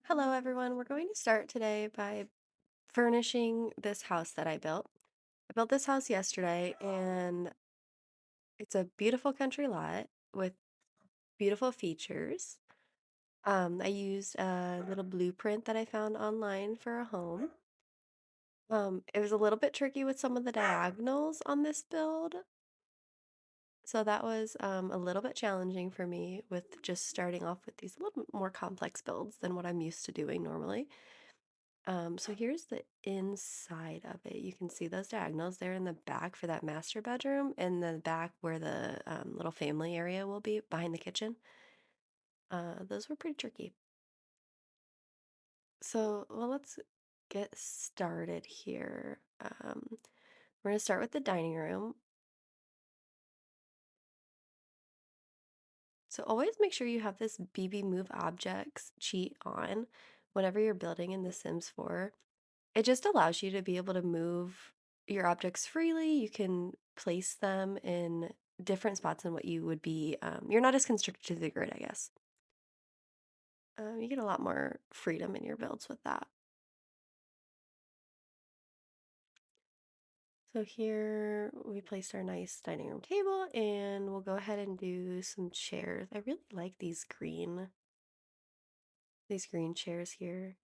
Hello, everyone. We're going to start today by furnishing this house that I built. I built this house yesterday, and it's a beautiful country lot with beautiful features. I used a little blueprint that I found online for a home. It was a little bit tricky with some of the diagonals on this build, so that was a little bit challenging for me with just starting off with these a little bit more complex builds than what I'm used to doing normally. So here's the inside of it. You can see those diagonals there in the back for that master bedroom, and the back where the little family area will be behind the kitchen. Those were pretty tricky. So, well, let's get started here. We're going to start with the dining room. So always make sure you have this BB Move Objects cheat on whenever you're building in The Sims 4. It just allows you to be able to move your objects freely. You can place them in different spots than what you would be. You're not as constricted to the grid, I guess. You get a lot more freedom in your builds with that. So here we placed our nice dining room table, and we'll go ahead and do some chairs. I really like these green chairs here.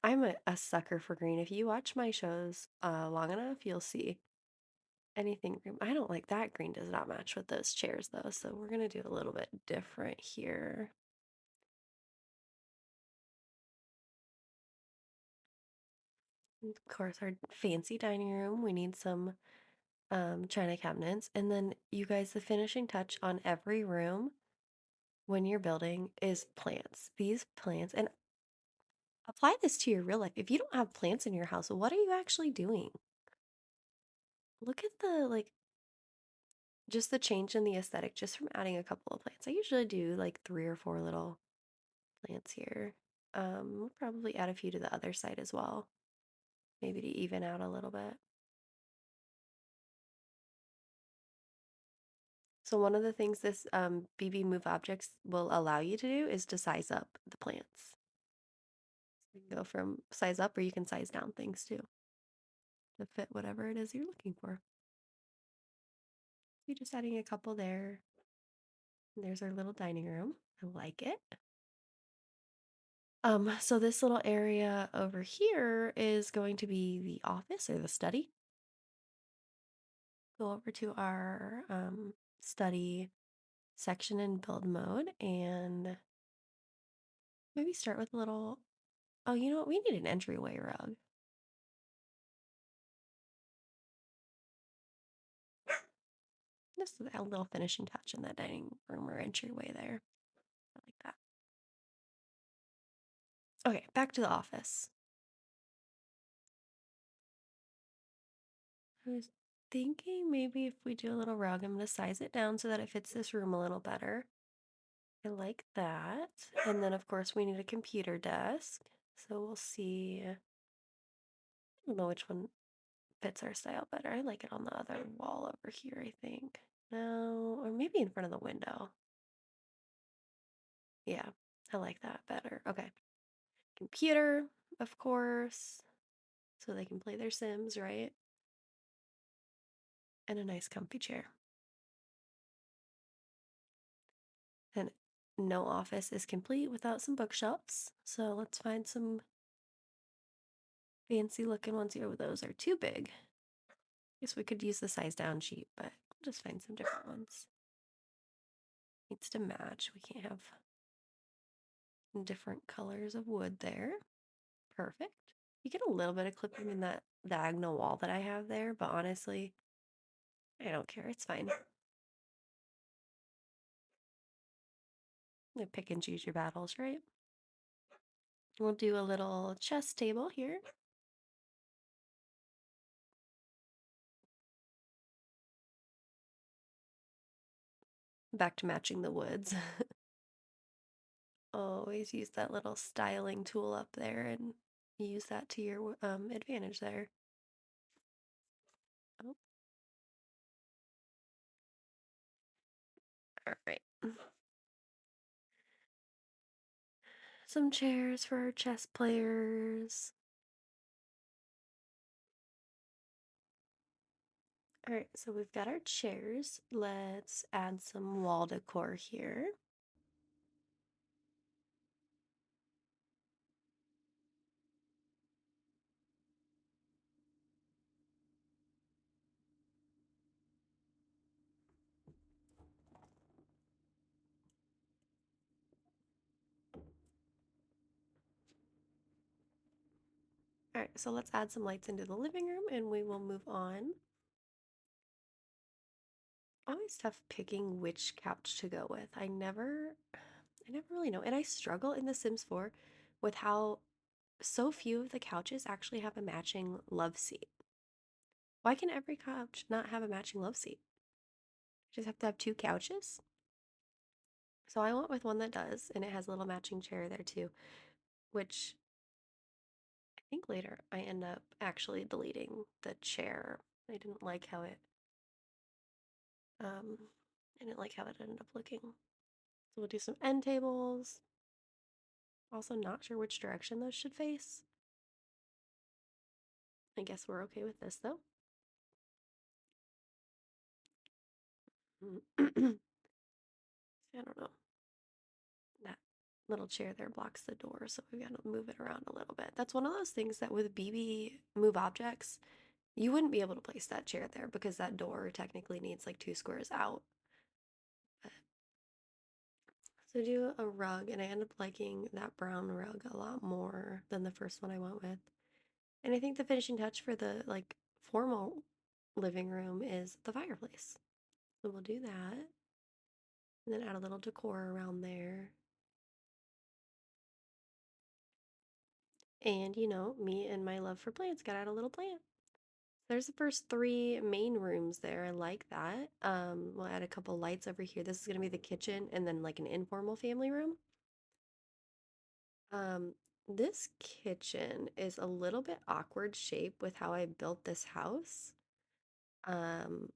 I'm a sucker for green. If you watch my shows long enough, you'll see anything green. I don't like that green does not match with those chairs though, so we're gonna do a little bit different here. Of course, our fancy dining room, we need some china cabinets. And then you guys, the finishing touch on every room when you're building is plants. These plants, and apply this to your real life. If you don't have plants in your house, what are you actually doing? Look at the just the change in the aesthetic just from adding a couple of plants. I usually do like 3 or 4 little plants here. We'll probably add a few to the other side as well, maybe to even out a little bit. So one of the things this BB Move Objects will allow you to do is to size up the plants. So you can go from size up, or you can size down things too to fit whatever it is you're looking for. You're just adding a couple there. And there's our little dining room. I like it. So this little area over here is going to be the office or the study. Go over to our study section in build mode and maybe start with a little. Oh, you know what? We need an entryway rug. Just a little finishing touch in that dining room or entryway there. I like that. Okay, back to the office. I was thinking maybe if we do a little rug, I'm going to size it down so that it fits this room a little better. I like that. And then, of course, we need a computer desk. So we'll see. I don't know which one fits our style better. I like it on the other wall over here, I think. No, or maybe in front of the window. Yeah, I like that better. Okay. Computer, of course, so they can play their Sims, right? And a nice comfy chair. And no office is complete without some bookshelves. So let's find some fancy looking ones here. Those are too big. Guess we could use the size down sheet, but we'll just find some different ones. Needs to match. We can't have different colors of wood there. Perfect. You get a little bit of clipping in that diagonal wall that I have there, but honestly, I don't care. It's fine. You pick and choose your battles, right? We'll do a little chess table here. Back to matching the woods. Always use that little styling tool up there and use that to your advantage there. Oh, all right. Some chairs for our chess players. All right, so we've got our chairs. Let's add some wall decor here. All right, so let's add some lights into the living room and we will move on. Always tough picking which couch to go with. I never really know. And I struggle in The Sims 4 with how so few of the couches actually have a matching love seat. Why can every couch not have a matching love seat? Just have to have two couches? So I went with one that does, and it has a little matching chair there too, which I think later I end up actually deleting the chair. I didn't like how it um I didn't like how it ended up looking. So we'll do some end tables. Also not sure which direction those should face. I guess we're okay with this though. I don't know. That little chair there blocks the door, so we've got to move it around a little bit. That's one of those things that with BB move objects, you wouldn't be able to place that chair there because that door technically needs like 2 squares out. But, so do a rug, and I end up liking that brown rug a lot more than the first one I went with. And I think the finishing touch for the like formal living room is the fireplace. So we'll do that, and then add a little decor around there. And me and my love for plants got out a little plant. There's the first three main rooms there. I like that. We'll add a couple lights over here. This is gonna be the kitchen and then like an informal family room. Um, this kitchen is a little bit awkward shape with how I built this house. Um,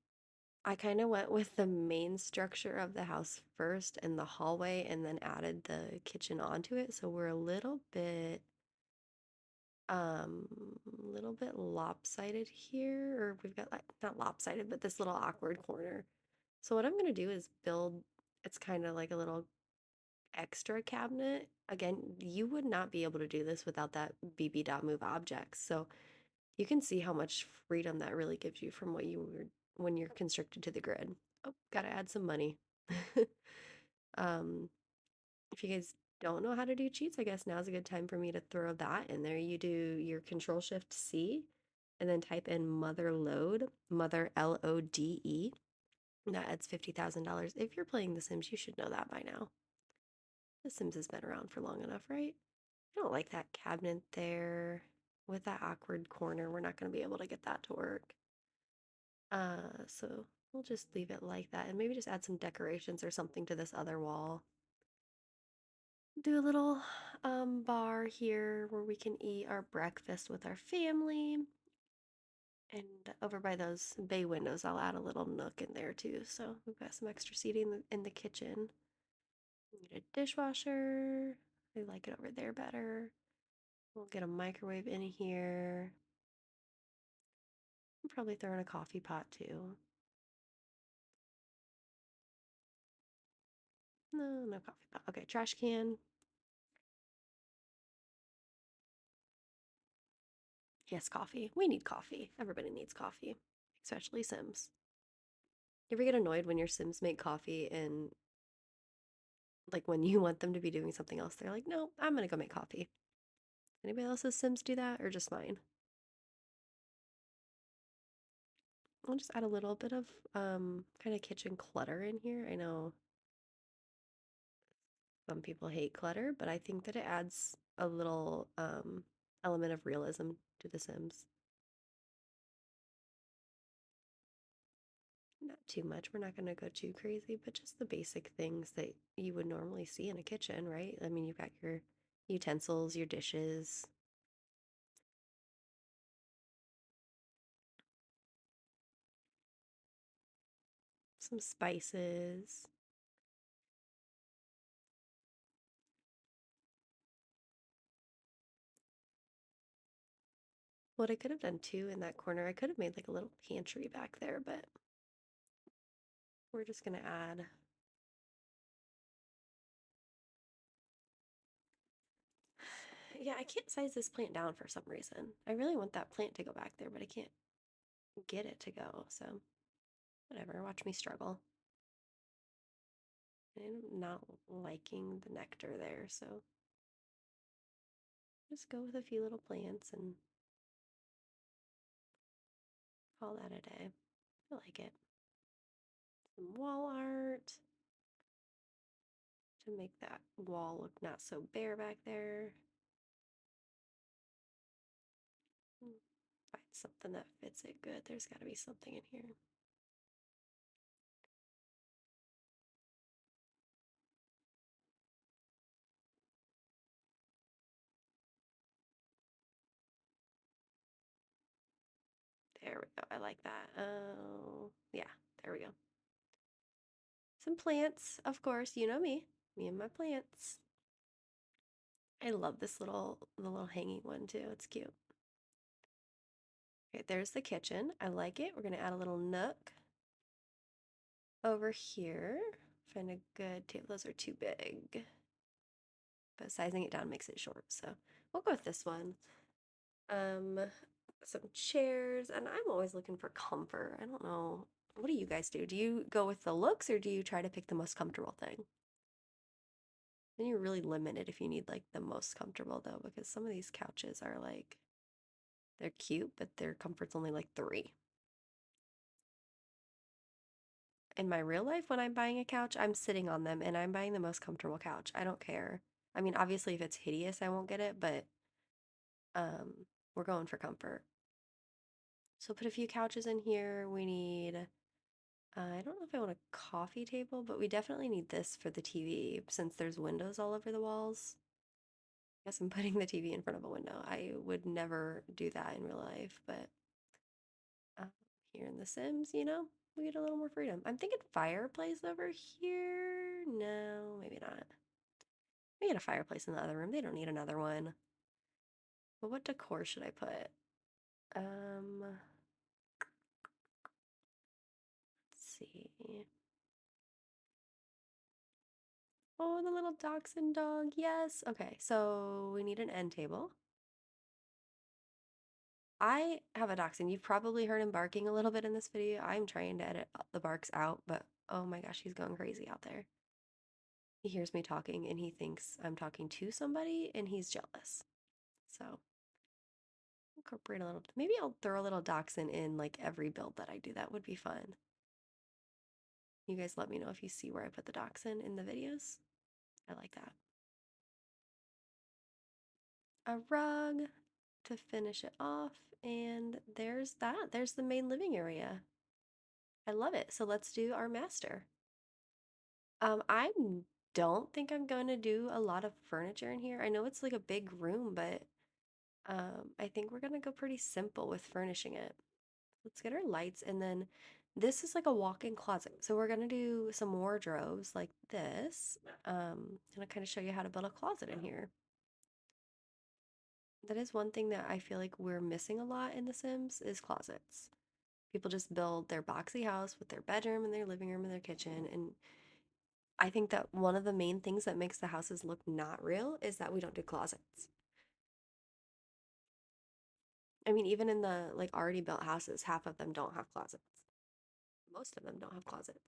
I kind of went with the main structure of the house first and the hallway and then added the kitchen onto it. So we're um a little bit lopsided here, or we've got like not lopsided, but this little awkward corner. So what I'm gonna do is build, it's kind of like a little extra cabinet. Again, you would not be able to do this without that BB dot move objects. So you can see how much freedom that really gives you from what you were when you're constricted to the grid. Oh, gotta add some money. um, if you guys don't know how to do cheats, I guess now's a good time for me to throw that in there. You do your Control Shift C and then type in mother load, mother LODE. That adds $50,000. If you're playing The Sims, you should know that by now. The Sims has been around for long enough, right? I don't like that cabinet there with that awkward corner. We're not going to be able to get that to work. So we'll just leave it like that and maybe just add some decorations or something to this other wall. Do a little bar here where we can eat our breakfast with our family. And over by those bay windows, I'll add a little nook in there too. So we've got some extra seating in the kitchen. Need a dishwasher. I like it over there better. We'll get a microwave in here. I'm probably throwing a coffee pot too. No, no coffee pot. Okay, trash can. Yes, coffee. We need coffee. Everybody needs coffee, especially Sims. You ever get annoyed when your Sims make coffee and like when you want them to be doing something else, they're like, no, I'm gonna go make coffee. Anybody else's Sims do that or just mine? I'll just add a little bit of kind of kitchen clutter in here. I know some people hate clutter, but I think that it adds a little element of realism to The Sims. Not too much. We're not going to go too crazy, but just the basic things that you would normally see in a kitchen, right? I mean, you've got your utensils, your dishes, some spices. What I could have done too in that corner, I could have made like a little pantry back there, but we're just gonna add. Yeah, I can't size this plant down for some reason. I really want that plant to go back there, but I can't get it to go, so whatever, watch me struggle. I'm not liking the nectar there, so just go with a few little plants and call that a day. I like it. Some wall art to make that wall look not so bare back there. Find something that fits it good. There's got to be something in here. There we go. I like that. Oh, yeah, there we go. Some plants, of course. You know me. Me and my plants. I love this the little hanging one too. It's cute. Okay, there's the kitchen. I like it. We're gonna add a little nook over here. Find a good table. Those are too big, but sizing it down makes it short. So we'll go with this one. Um, some chairs, and I'm always looking for comfort. I don't know. What do you guys do? Do you go with the looks or do you try to pick the most comfortable thing? Then you're really limited if you need like the most comfortable though, because some of these couches are like they're cute, but their comfort's only like 3. In my real life, when I'm buying a couch, I'm sitting on them and I'm buying the most comfortable couch. I don't care. I mean, obviously, if it's hideous, I won't get it, but we're going for comfort. So put a few couches in here. We need, I don't know if I want a coffee table, but we definitely need this for the TV since there's windows all over the walls. I guess I'm putting the TV in front of a window. I would never do that in real life, but uh, here in The Sims, we get a little more freedom. I'm thinking fireplace over here. No, maybe not. We get a fireplace in the other room. They don't need another one. But what decor should I put? Let's see. Oh, the little dachshund dog. Yes. Okay, so we need an end table. I have a dachshund. You've probably heard him barking a little bit in this video. I'm trying to edit the barks out, but oh my gosh, he's going crazy out there. He hears me talking and he thinks I'm talking to somebody and he's jealous. So incorporate a little, maybe I'll throw a little dachshund in like every build that I do. That would be fun. You guys let me know if you see where I put the dachshund in the videos. I like that. A rug to finish it off, and there's that. There's the main living area. I love it. So let's do our master. I don't think I'm going to do a lot of furniture in here. I know it's like a big room, but I think we're gonna go pretty simple with furnishing it. Let's get our lights, and then this is like a walk-in closet. So we're gonna do some wardrobes like this. And I kind of show you how to build a closet in here. That is one thing that I feel like we're missing a lot in The Sims is closets. People just build their boxy house with their bedroom and their living room and their kitchen. And I think that one of the main things that makes the houses look not real is that we don't do closets. I mean, even in the like already built houses, half of them don't have closets. Most of them don't have closets.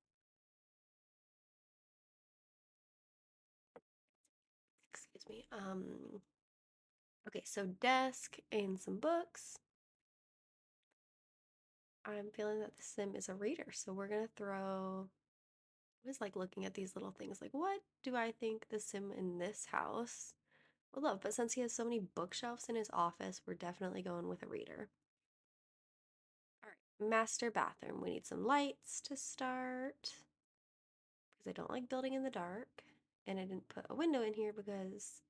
Excuse me. Okay, so desk and some books. I'm feeling that the sim is a reader, so we're gonna throw. I was like looking at these little things, like what do I think the sim in this house would love? But since he has so many bookshelves in his office, we're definitely going with a reader. All right, master bathroom. We need some lights to start because I don't like building in the dark, and I didn't put a window in here because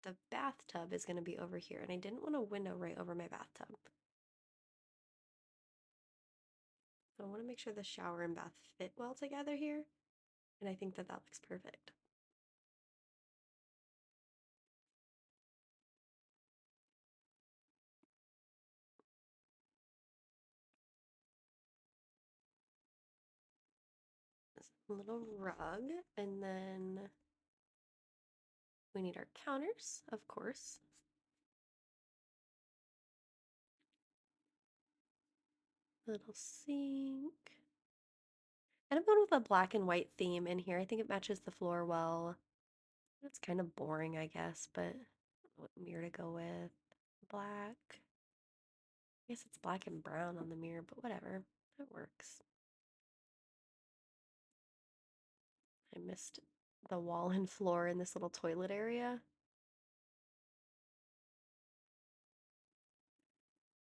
the bathtub is going to be over here, and I didn't want a window right over my bathtub. So I want to make sure the shower and bath fit well together here, and I think that that looks perfect. a little rug, and then we need our counters, of course. Little sink. And I'm going with a black and white theme in here. I think it matches the floor well. It's kind of boring, I guess, but I don't know what mirror to go with. Black. I guess it's black and brown on the mirror, but whatever. It works. I missed the wall and floor in this little toilet area.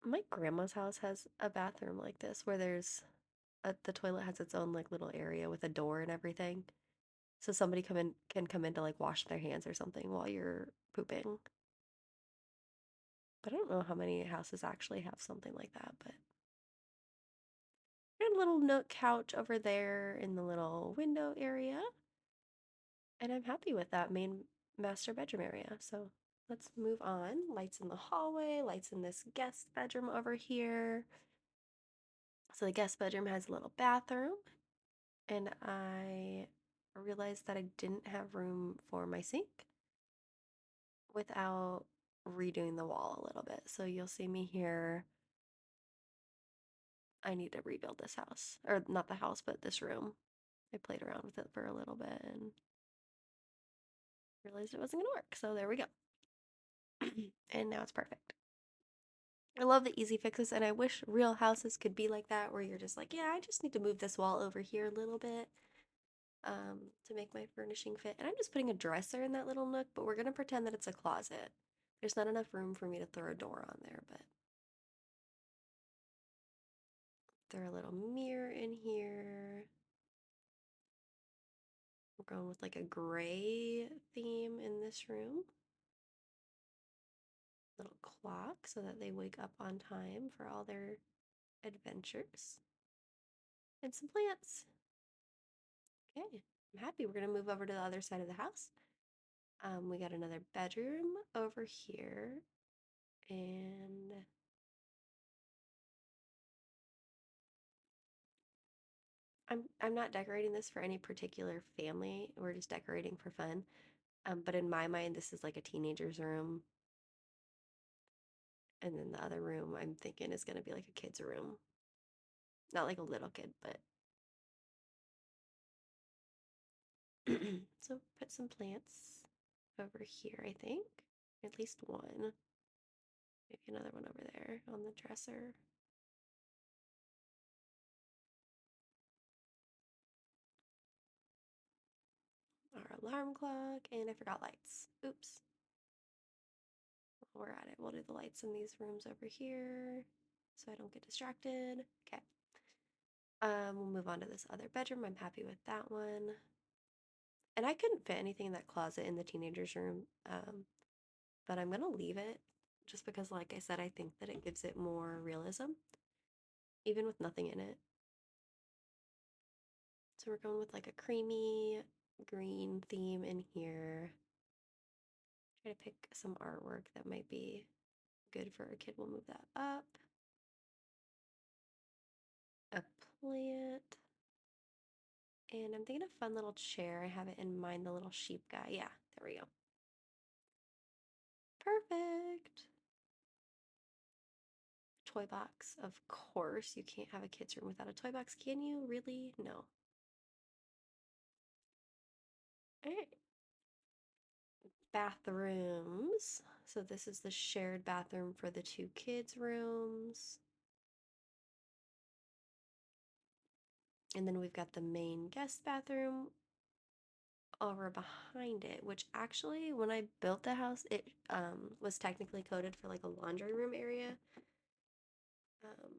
My grandma's house has a bathroom like this where the toilet has its own like little area with a door and everything. So somebody can come in to like wash their hands or something while you're pooping. But I don't know how many houses actually have something like that, but got a little nook couch over there in the little window area. And I'm happy with that main master bedroom area. So let's move on. Lights in the hallway, lights in this guest bedroom over here. So the guest bedroom has a little bathroom, and I realized that I didn't have room for my sink without redoing the wall a little bit. So you'll see me here. I need to rebuild this house, or not the house, but this room. I played around with it for a little bit and realized it wasn't going to work. So there we go. And now it's perfect. I love the easy fixes, and I wish real houses could be like that, where you're just like, yeah, I just need to move this wall over here a little bit to make my furnishing fit. And I'm just putting a dresser in that little nook, but we're going to pretend that it's a closet. There's not enough room for me to throw a door on there, but throw a little mirror in here. We're going with like a gray theme in this room. Little clock so that they wake up on time for all their adventures. And some plants. Okay, I'm happy. We're gonna move over to the other side of the house. We got another bedroom over here, and I'm not decorating this for any particular family. We're just decorating for fun. But in my mind, this is like a teenager's room, and then the other room I'm thinking is gonna be like a kid's room, not like a little kid, but so put some plants over here. I think at least one, maybe another one over there on the dresser. Our alarm clock, and I forgot lights. Oops. While we're at it, we'll do the lights in these rooms over here so I don't get distracted. Okay. We'll move on to this other bedroom. I'm happy with that one. And I couldn't fit anything in that closet in the teenager's room, but I'm gonna leave it just because, like I said, I think that it gives it more realism, even with nothing in it. So we're going with like a creamy green theme in here. Try to pick some artwork that might be good for a kid. We'll move that up. A plant. And I'm thinking a fun little chair. I have it in mind, the little sheep guy. Yeah, there we go. Perfect. Toy box. Of course, you can't have a kid's room without a toy box, can you? Really? No. All right. Bathrooms. So this is the shared bathroom for the two kids' rooms. And then we've got the main guest bathroom over behind it, which actually, when I built the house, it was technically coded for like a laundry room area. Um,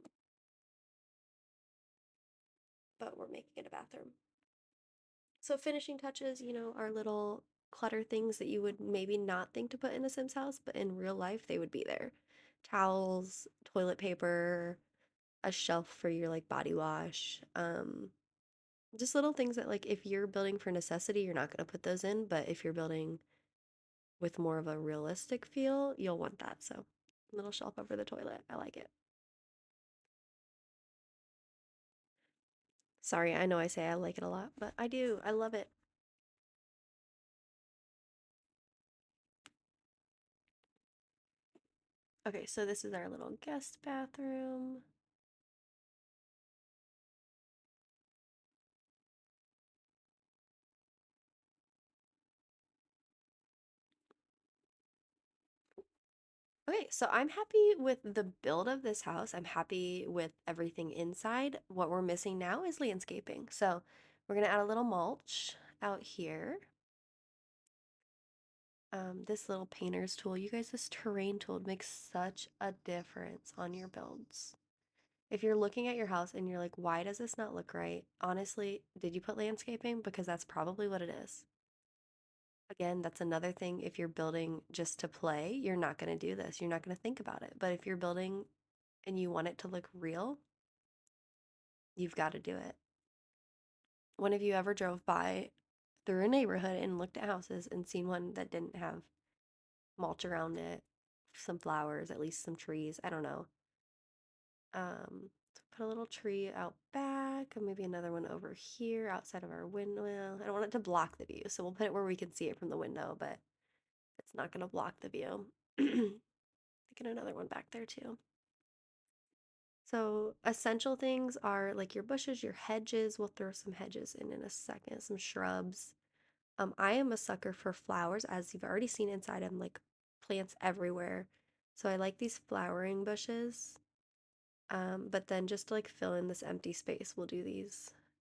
but we're making it a bathroom. So finishing touches, are little clutter things that you would maybe not think to put in a Sims house, but in real life they would be there. Towels, toilet paper, a shelf for your like body wash. Just little things that like if you're building for necessity, you're not gonna put those in, but if you're building with more of a realistic feel, you'll want that. So little shelf over the toilet. I like it. Sorry, I know I say I like it a lot, but I do. I love it. Okay, so this is our little guest bathroom. Okay, so I'm happy with the build of this house. I'm happy with everything inside. What we're missing now is landscaping. So we're gonna add a little mulch out here. This little painter's tool, you guys, this terrain tool makes such a difference on your builds. If you're looking at your house and you're like, why does this not look right? Honestly, did you put landscaping? Because that's probably what it is. Again, that's another thing. If you're building just to play, you're not going to do this. You're not going to think about it. But if you're building and you want it to look real, you've got to do it. When have you ever drove by through a neighborhood and looked at houses and seen one that didn't have mulch around it, some flowers, at least some trees? I don't know. So put a little tree out back, and maybe another one over here outside of our window. I don't want it to block the view, so we'll put it where we can see it from the window, but it's not going to block the view. Thinking another one back there too. So essential things are like your bushes, your hedges. We'll throw some hedges in a second, some shrubs. I am a sucker for flowers, as you've already seen inside. I'm like plants everywhere. So I like these flowering bushes. But then just to like fill in this empty space, we'll do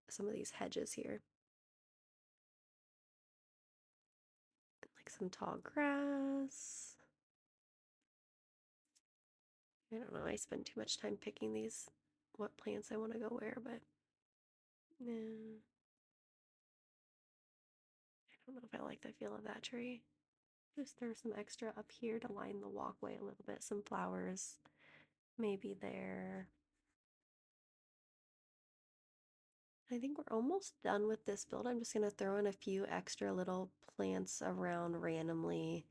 some of these hedges here. And like some tall grass. I don't know, I spend too much time picking what plants I want to go where, but yeah. I don't know if I like the feel of that tree. Just throw some extra up here to line the walkway a little bit. Some flowers, maybe there. I think we're almost done with this build. I'm just going to throw in a few extra little plants around randomly.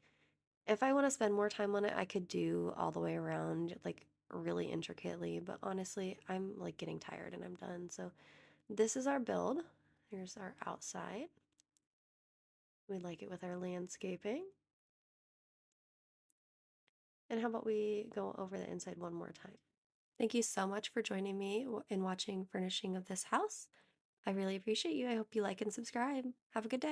If I want to spend more time on it, I could do all the way around, like really intricately, but honestly, I'm like getting tired and I'm done. So this is our build. Here's our outside. We like it with our landscaping. And how about we go over the inside one more time? Thank you so much for joining me in watching Furnishing of this house. I really appreciate you. I hope you like and subscribe. Have a good day.